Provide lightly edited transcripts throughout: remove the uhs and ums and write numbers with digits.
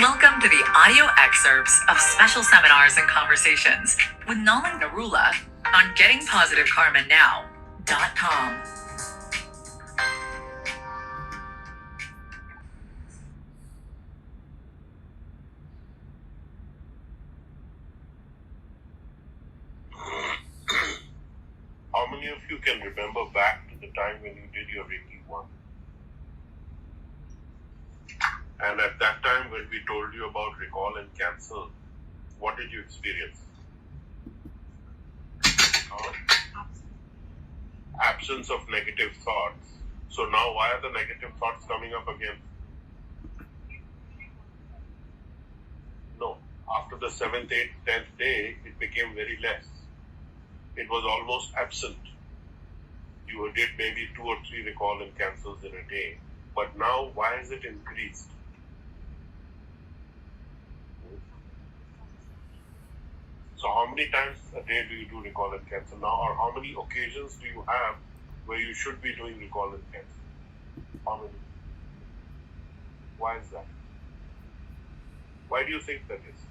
Welcome to the audio excerpts of special seminars and conversations with Nalin Nirula on gettingpositivekarmanow.com. How many of you can remember back to the time when you did your Reiki 1? And at that time when we told you about recall and cancel, what did you experience? Absence of negative thoughts. So now why are the negative thoughts coming up again? No. After the 7th, 8th, 10th day, it became very less. It was almost absent. You did maybe 2 or 3 recall and cancels in a day. But now, why is it increased? So how many times a day do you do recall and cancel now? Or how many occasions do you have where you should be doing recall and cancel? How many? Why is that? Why do you think that is?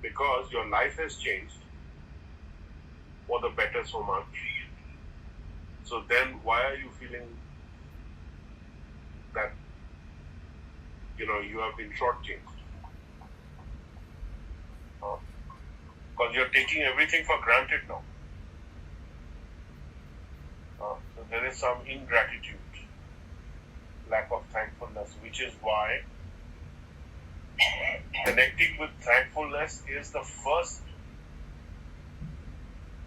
Because your life has changed for the better so much. So then why are you feeling that, you have been shortchanged? Because you're taking everything for granted now. So there is some ingratitude, lack of thankfulness, which is why connecting with thankfulness is the first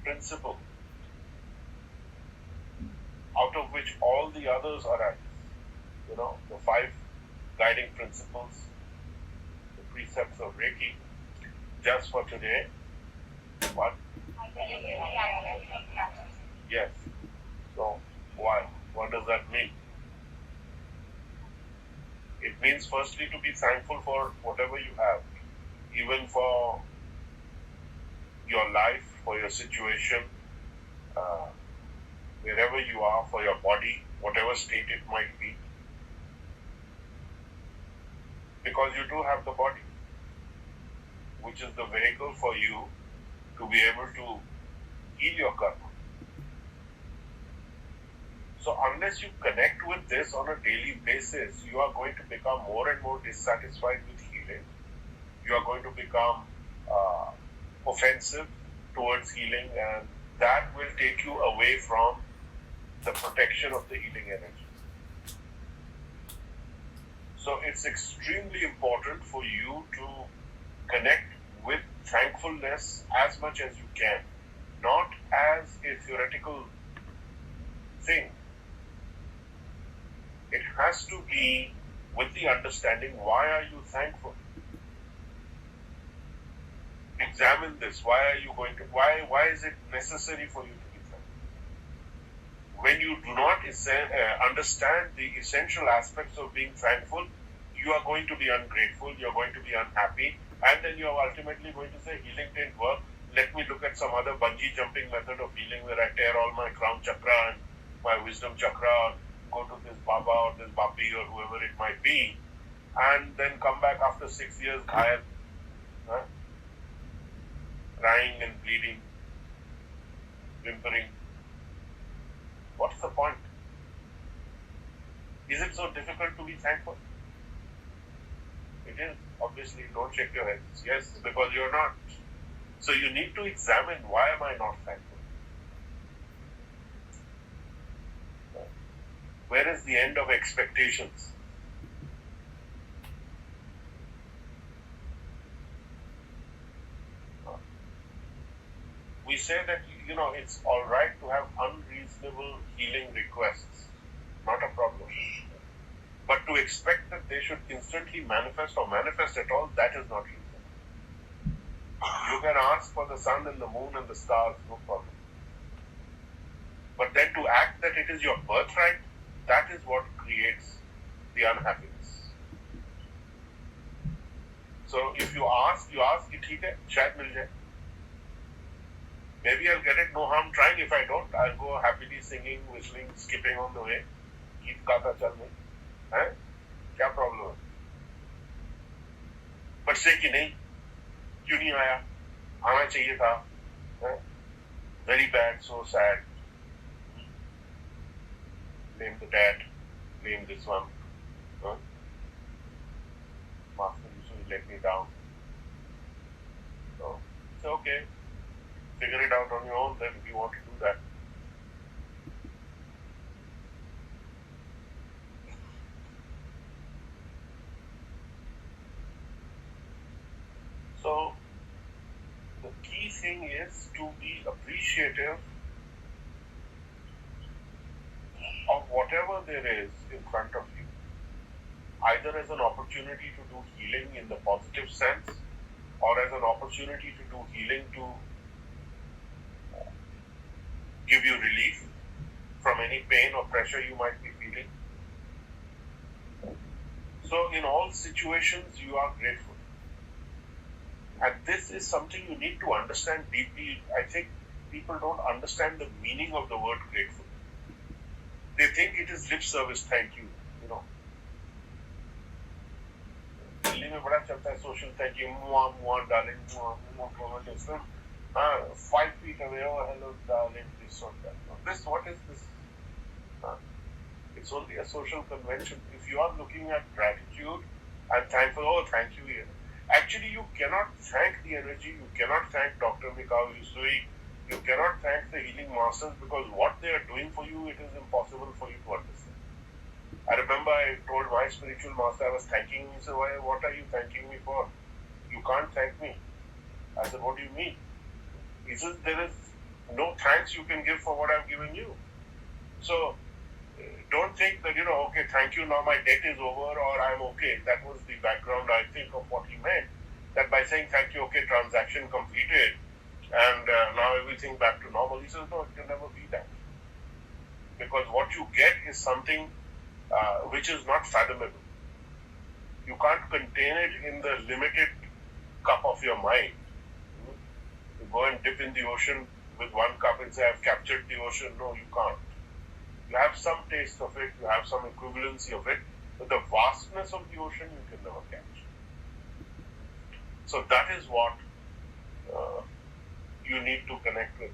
principle out of which all the others arise. The 5 guiding principles, the precepts of Reiki. Just for today, what? Yes. So, why? What does that mean? It means firstly to be thankful for whatever you have, even for your life, for your situation, wherever you are, for your body, whatever state it might be. Because you do have the body, which is the vehicle for you to be able to heal your karma. So unless you connect with this on a daily basis, you are going to become more and more dissatisfied with healing. You are going to become offensive towards healing, and that will take you away from the protection of the healing energy. So it's extremely important for you to connect with thankfulness as much as you can, not as a theoretical thing. It has to be with the understanding, why are you thankful? Examine this. Why is it necessary for you to be thankful? When you do not understand the essential aspects of being thankful, you are going to be ungrateful, you are going to be unhappy, and then you are ultimately going to say, healing didn't work. Let me look at some other bungee jumping method of healing where I tear all my crown chakra and my wisdom chakra, go to this Baba or this Babi or whoever it might be, and then come back after 6 years, crying and bleeding, whimpering. What's the point? Is it so difficult to be thankful? It is. Obviously, don't shake your heads. Yes, because you're not. So you need to examine, why am I not thankful? Where is the end of expectations? We say that, it's all right to have unreasonable healing requests. Not a problem. But to expect that they should instantly manifest or manifest at all, that is not reasonable. You can ask for the sun and the moon and the stars, no problem. But then to act that it is your birthright, that is what creates the unhappiness. So if you ask, ठीक है, शायद मिल जाए. Maybe I'll get it, no harm trying. If I don't, I'll go happily singing, whistling, skipping on the way. गीत गाता चल नहीं, है? क्या problem है? बट से कि नहीं, क्यों नहीं आया, आना चाहिए था, very bad, so sad, blame the dad, blame this one, master usually let me down. So it's okay, figure it out on your own then if you want to do that. So the key thing is to be appreciative of whatever there is in front of you, either as an opportunity to do healing in the positive sense or as an opportunity to do healing to give you relief from any pain or pressure you might be feeling. So in all situations you are grateful. And this is something you need to understand deeply. I think people don't understand the meaning of the word grateful. They think it is lip service, thank you, Delhi में बड़ा चलता है social thank you, darling, 5 feet away, oh hello darling, this or that. This, what is this? It's only a social convention. If you are looking at gratitude and thankful, oh thank you, actually you cannot thank the energy, you cannot thank Dr. Mikao Yusui, you cannot thank the healing masters, because what they are doing for you, it is impossible for you to understand. I remember I told my spiritual master, I was thanking him. He said, "Why? What are you thanking me for? You can't thank me." I said, "What do you mean?" He says, "There is no thanks you can give for what I've given you. So don't think that, okay, thank you, now my debt is over or I'm okay." That was the background, I think, of what he meant. That by saying thank you, okay, transaction completed, and now everything back to normal. He says, no, it can never be that. Because what you get is something which is not fathomable. You can't contain it in the limited cup of your mind. You go and dip in the ocean with one cup and say, I've captured the ocean. No, you can't. You have some taste of it, you have some equivalency of it, but the vastness of the ocean you can never catch. So that is what you need to connect with.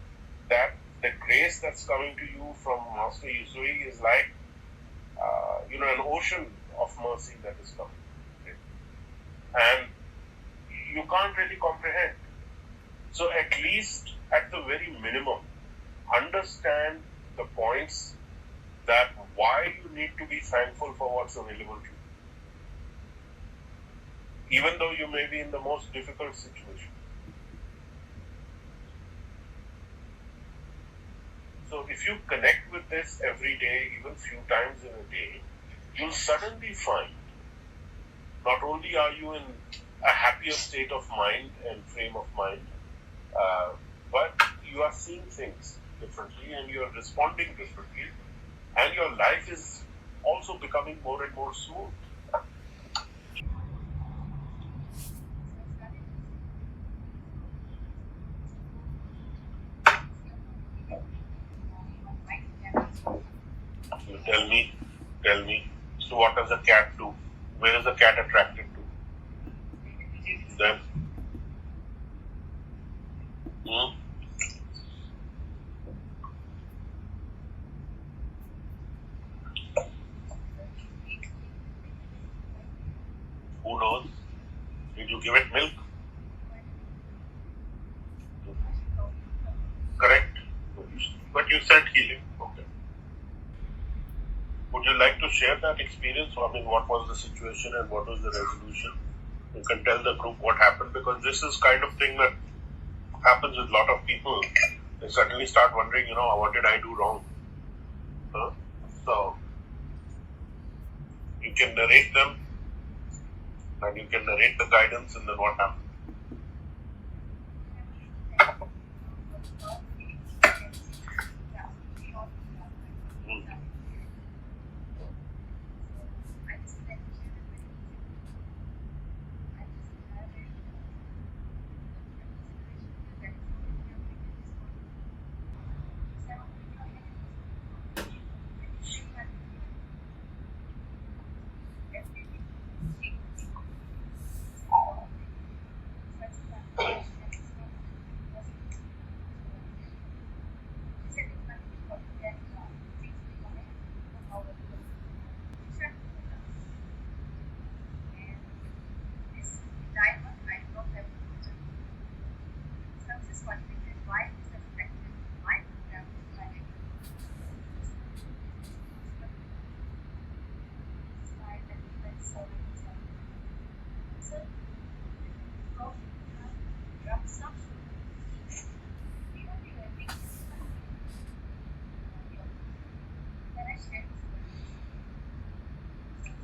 That the grace that's coming to you from Master Yusui is like an ocean of mercy that is coming. Okay? And you can't really comprehend. So at least at the very minimum, understand the points that why you need to be thankful for what's available to you, even though you may be in the most difficult situation. So if you connect with this every day, even few times in a day, you'll suddenly find not only are you in a happier state of mind and frame of mind, but you are seeing things differently and you are responding differently, and your life is also becoming more and more smooth. You tell me. So what does a cat do? Where is the cat attracted to? Then, who knows? Did you give it milk? Correct. But you said healing. Okay. Would you like to share that experience? I mean, what was the situation and what was the resolution? You can tell the group what happened, because this is kind of thing that happens with a lot of people. They suddenly start wondering, what did I do wrong? So you can narrate them and you can narrate the guidance and then what happened.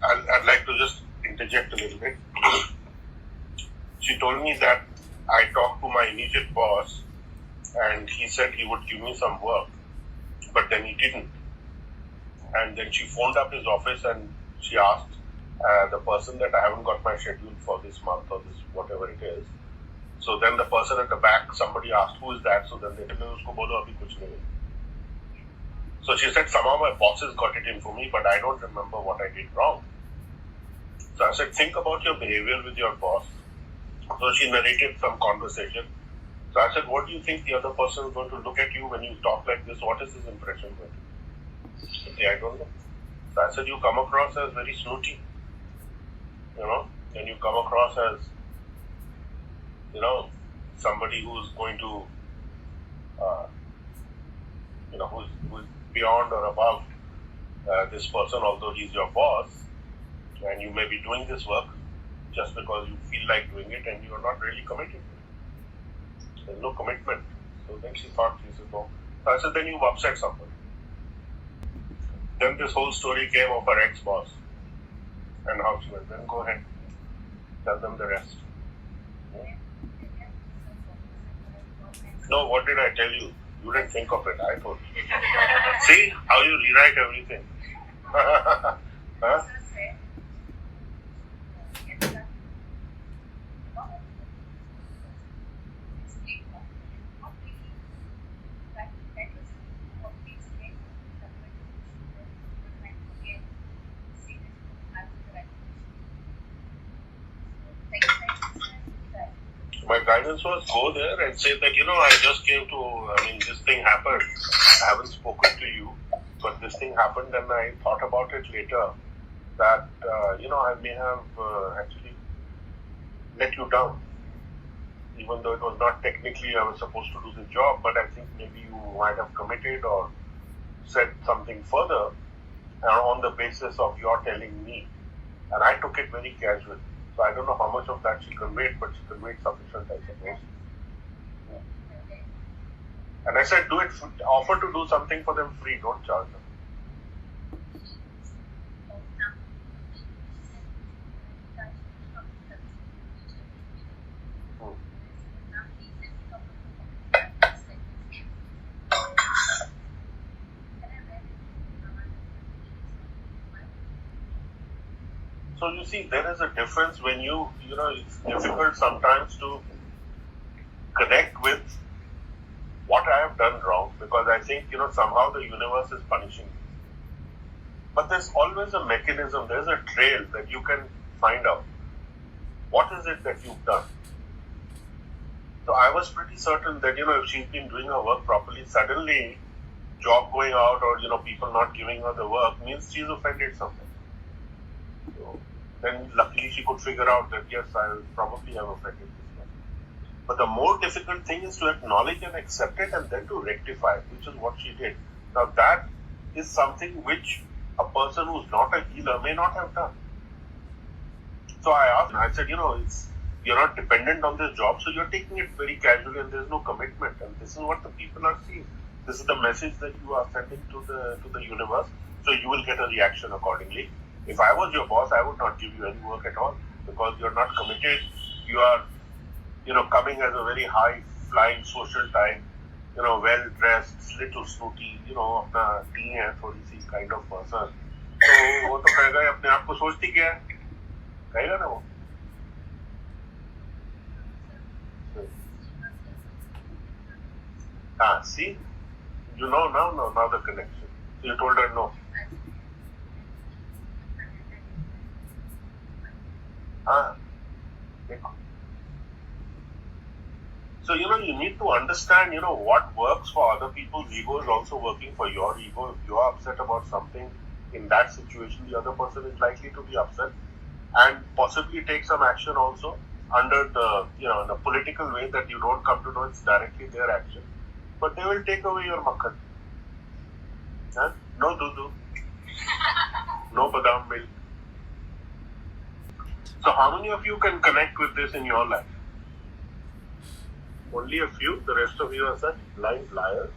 I'd like to just interject a little bit. She told me that I talked to my immediate boss and he said he would give me some work, but then he didn't. And then she phoned up his office and she asked the person that I haven't got my schedule for this month or this whatever it is. So then the person at the back, somebody asked, who is that? So then they told me, usko bolo abhi kuch nahi hai. So she said, somehow my bosses got it in for me, but I don't remember what I did wrong. So I said, think about your behavior with your boss. So she narrated some conversation. So I said, what do you think the other person is going to look at you when you talk like this? What is his impression going to be? Okay, I don't know. So I said, you come across as very snooty, and you come across as, somebody who's going to, who's beyond or above this person, although he's your boss, and you may be doing this work just because you feel like doing it and you're not really committed to it. There's no commitment. So then she thought, she said, no. So I said, then you've upset somebody. Then this whole story came of her ex-boss and how she went. Then go ahead, tell them the rest. No, what did I tell you? You didn't think of it, I told you. See how you rewrite everything. Huh? My guidance was go there and say that, I just came to, this thing happened. I haven't spoken to you, but this thing happened and I thought about it later that, I may have actually let you down. Even though it was not technically I was supposed to do the job, but I think maybe you might have committed or said something further on the basis of your telling me. And I took it very casually. So I don't know how much of that she conveyed, but she conveyed sufficient, I suppose. And I said, do it, offer to do something for them free, don't charge them. So you see, there is a difference when it's difficult sometimes to connect with what I have done wrong because I think, somehow the universe is punishing me. But there's always a mechanism, there's a trail that you can find out. What is it that you've done? So I was pretty certain that, if she's been doing her work properly, suddenly job going out or, people not giving her the work means she's offended something. So then luckily she could figure out that, yes, I probably have offended this one. But the more difficult thing is to acknowledge and accept it and then to rectify it, which is what she did. Now that is something which a person who's not a healer may not have done. So I asked, I said, you're not dependent on this job, so you're taking it very casually and there's no commitment. And this is what the people are seeing. This is the message that you are sending to the universe. So you will get a reaction accordingly. If I was your boss, I would not give you any work at all because you're not committed. You are, coming as a very high-flying social type, well-dressed, little snooty, अपना T है थोड़ी सी kind of person. तो वो तो कहेगा अपने आप को सोचती क्या है? कहेगा ना वो. See, you know now the connection. So you told her no. So, you need to understand, what works for other people's ego is also working for your ego. If you are upset about something in that situation, the other person is likely to be upset and possibly take some action also under the, in a political way that you don't come to know it's directly their action. But they will take away your makhan. No dudu. No badam milk. So how many of you can connect with this in your life? Only a few. The rest of you are such blind liars.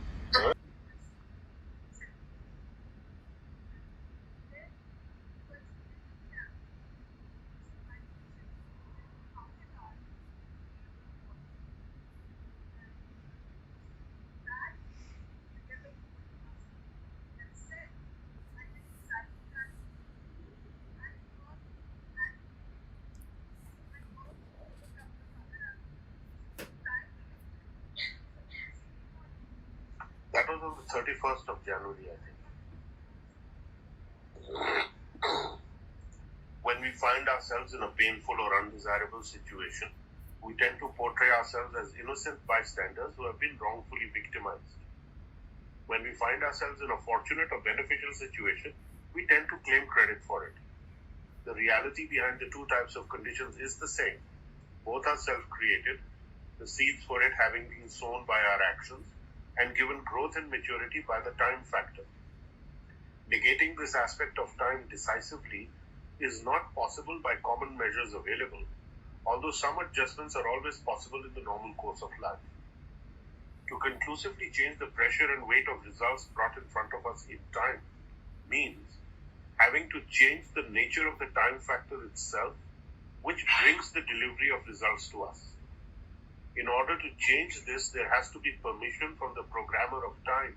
That was on the 31st of January, I think. When we find ourselves in a painful or undesirable situation, we tend to portray ourselves as innocent bystanders who have been wrongfully victimized. When we find ourselves in a fortunate or beneficial situation, we tend to claim credit for it. The reality behind the two types of conditions is the same. Both are self-created, the seeds for it having been sown by our actions and given growth and maturity by the time factor. Negating this aspect of time decisively is not possible by common measures available, although some adjustments are always possible in the normal course of life. To conclusively change the pressure and weight of results brought in front of us in time means having to change the nature of the time factor itself, which brings the delivery of results to us. In order to change this, there has to be permission from the programmer of time,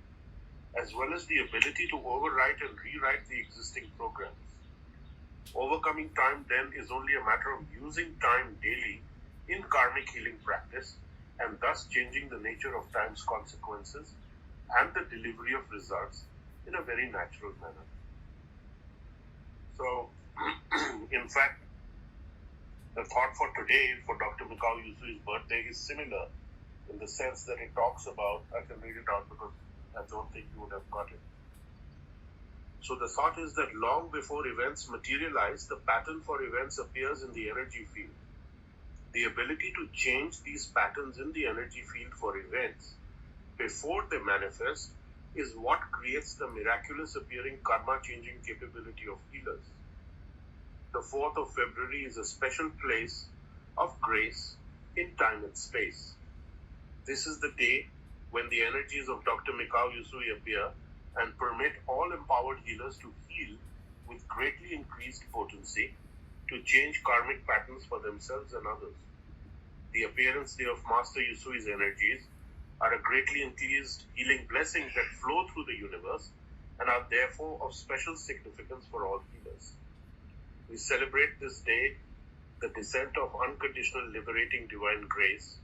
as well as the ability to overwrite and rewrite the existing programs. Overcoming time then is only a matter of using time daily in karmic healing practice, and thus changing the nature of time's consequences and the delivery of results in a very natural manner. So, in fact, the thought for today, for Dr. Mikao Yusui's birthday, is similar in the sense that it talks about, I can read it out because I don't think you would have got it. So the thought is that long before events materialize, the pattern for events appears in the energy field. The ability to change these patterns in the energy field for events before they manifest is what creates the miraculous appearing karma-changing capability of healers. The 4th of February is a special place of grace in time and space. This is the day when the energies of Dr. Mikao Yusui appear and permit all empowered healers to heal with greatly increased potency to change karmic patterns for themselves and others. The appearance day of Master Yusui's energies are a greatly increased healing blessing that flow through the universe and are therefore of special significance for all healers. We celebrate this day the descent of unconditional liberating divine grace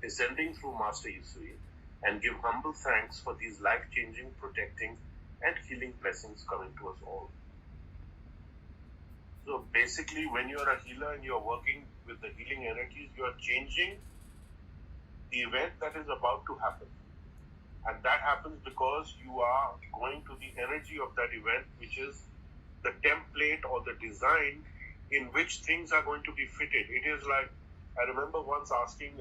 descending through Master Yusui, and give humble thanks for these life-changing, protecting, and healing blessings coming to us all. So basically, when you are a healer and you are working with the healing energies, you are changing the event that is about to happen. And that happens because you are going to the energy of that event, which is the template or the design in which things are going to be fitted. It is like, I remember once asking,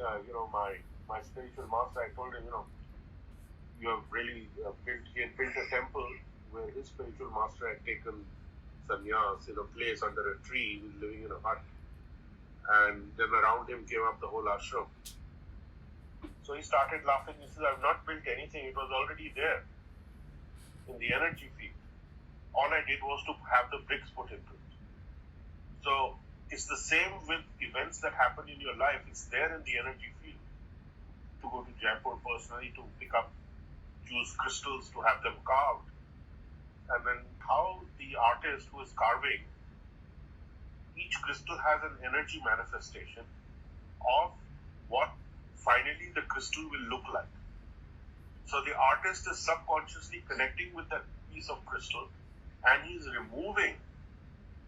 my spiritual master, I told him, you have really he had built a temple where his spiritual master had taken sannyas in a place under a tree. He was living in a hut. And then around him came up the whole ashram. So he started laughing. He said, I've not built anything. It was already there in the energy field. All I did was to have the bricks put into it. So it's the same with events that happen in your life. It's there in the energy field. To go to Jaipur personally, to pick up, choose crystals, to have them carved. And then how the artist who is carving, each crystal has an energy manifestation of what finally the crystal will look like. So the artist is subconsciously connecting with that piece of crystal, and he is removing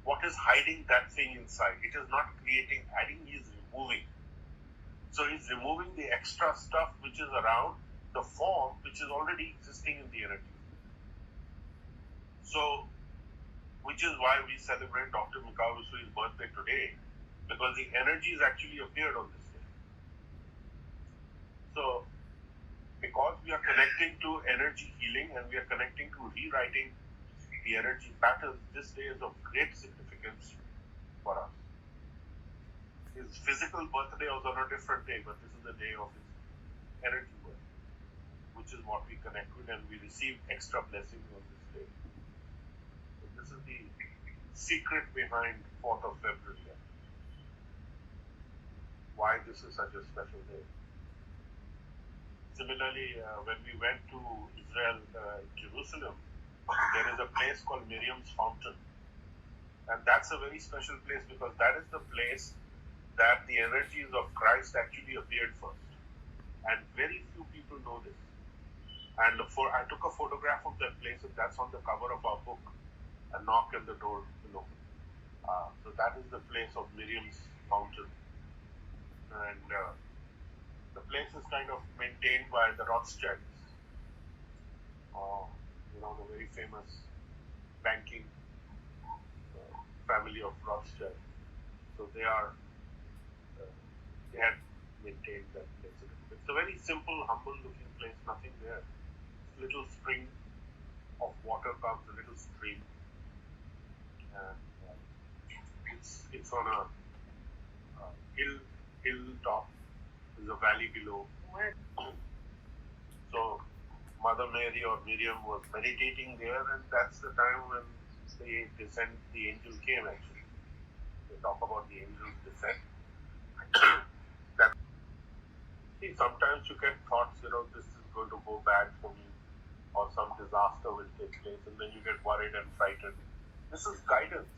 what is hiding that thing inside. It is not creating, adding, he is removing. So he's removing the extra stuff which is around the form which is already existing in the energy. So, which is why we celebrate Dr. Mikao Yusui's birthday today, because the energies actually appeared on this day. So, because we are connecting to energy healing and we are connecting to rewriting the energy patterns, this day is of great significance for us. His physical birthday was on a different day, but this is the day of his energy birth, which is what we connect with, and we receive extra blessings on this day. So this is the secret behind 4th of February. Why this is such a special day. Similarly, when we went to Israel, Jerusalem, there is a place called Miriam's Fountain. And that's a very special place because that is the place that the energies of Christ actually appeared first. And very few people know this. And I took a photograph of that place, and that's on the cover of our book, A Knock and the Door Below. So that is the place of Miriam's Fountain. And the place is kind of maintained by the Rothschilds, the very famous banking family of Rothschild. So they had maintained that place. It's a very simple, humble-looking place. Nothing there. A little spring of water comes, a little stream, and it's on a hilltop. There's a valley below. So Mother Mary or Miriam was meditating there, and that's the time when the angel came actually. They talk about the angel's descent. See, sometimes you get thoughts, this is going to go bad for me, or some disaster will take place, and then you get worried and frightened. This is guidance.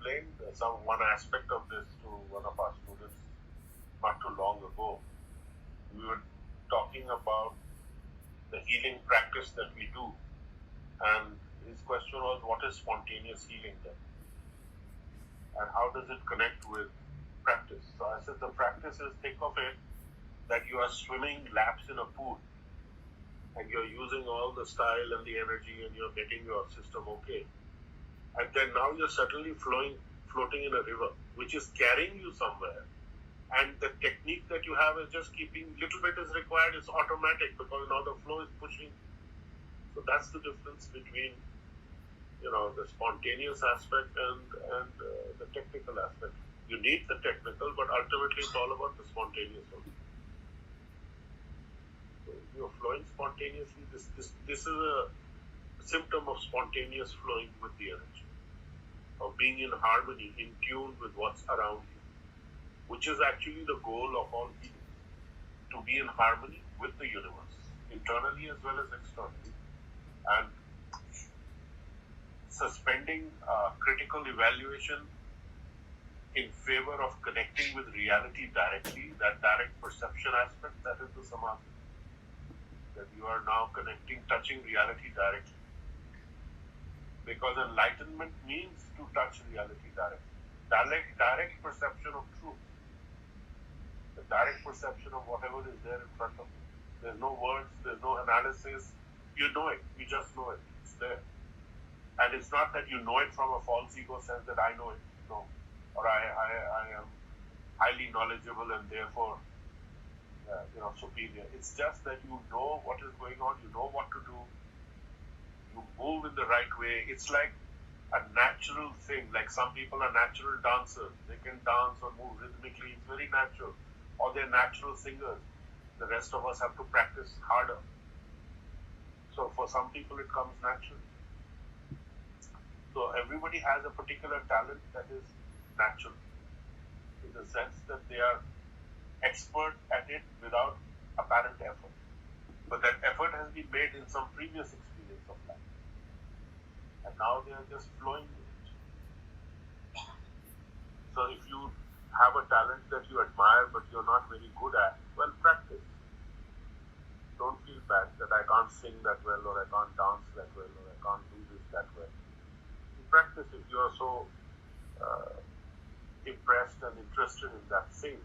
Explained one aspect of this to one of our students not too long ago. We were talking about the healing practice that we do, and his question was, what is spontaneous healing then? And how does it connect with practice? So I said the practice is, think of it that you are swimming laps in a pool, and you're using all the style and the energy, and you're getting your system okay. And then now you're suddenly floating in a river, which is carrying you somewhere. And the technique that you have is just keeping, little bit is required, it's automatic because now the flow is pushing. So that's the difference between, the spontaneous aspect and the technical aspect. You need the technical, but ultimately it's all about the spontaneous one. So you're flowing spontaneously. This is a symptom of spontaneous flowing with the energy, of being in harmony, in tune with what's around you, which is actually the goal of all healing, to be in harmony with the universe, internally as well as externally, and suspending critical evaluation in favor of connecting with reality directly, that direct perception aspect, that is the samadhi. That you are now touching reality directly. Because enlightenment means to touch reality directly. Direct perception of truth. The direct perception of whatever is there in front of you. There's no words, there's no analysis. You know it. You just know it. It's there. And it's not that you know it from a false ego sense that I know it. No. Or I am highly knowledgeable and therefore superior. It's just that you know what is going on, you know what to do, you move in the right way. It's like a natural thing. Like some people are natural dancers. They can dance or move rhythmically. It's very natural. Or they're natural singers. The rest of us have to practice harder. So for some people it comes naturally. So everybody has a particular talent that is natural, in the sense that they are expert at it without apparent effort. But that effort has been made in some previous experience of life. And now they are just flowing with it. So if you have a talent that you admire but you're not very good at, well, practice. Don't feel bad that I can't sing that well, or I can't dance that well, or I can't do this that well. You practice if you are so impressed and interested in that thing.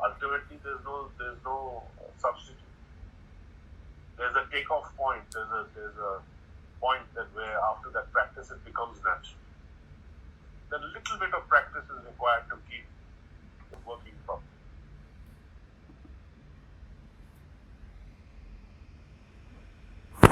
Ultimately, there's no substitute. There's a takeoff point. There's a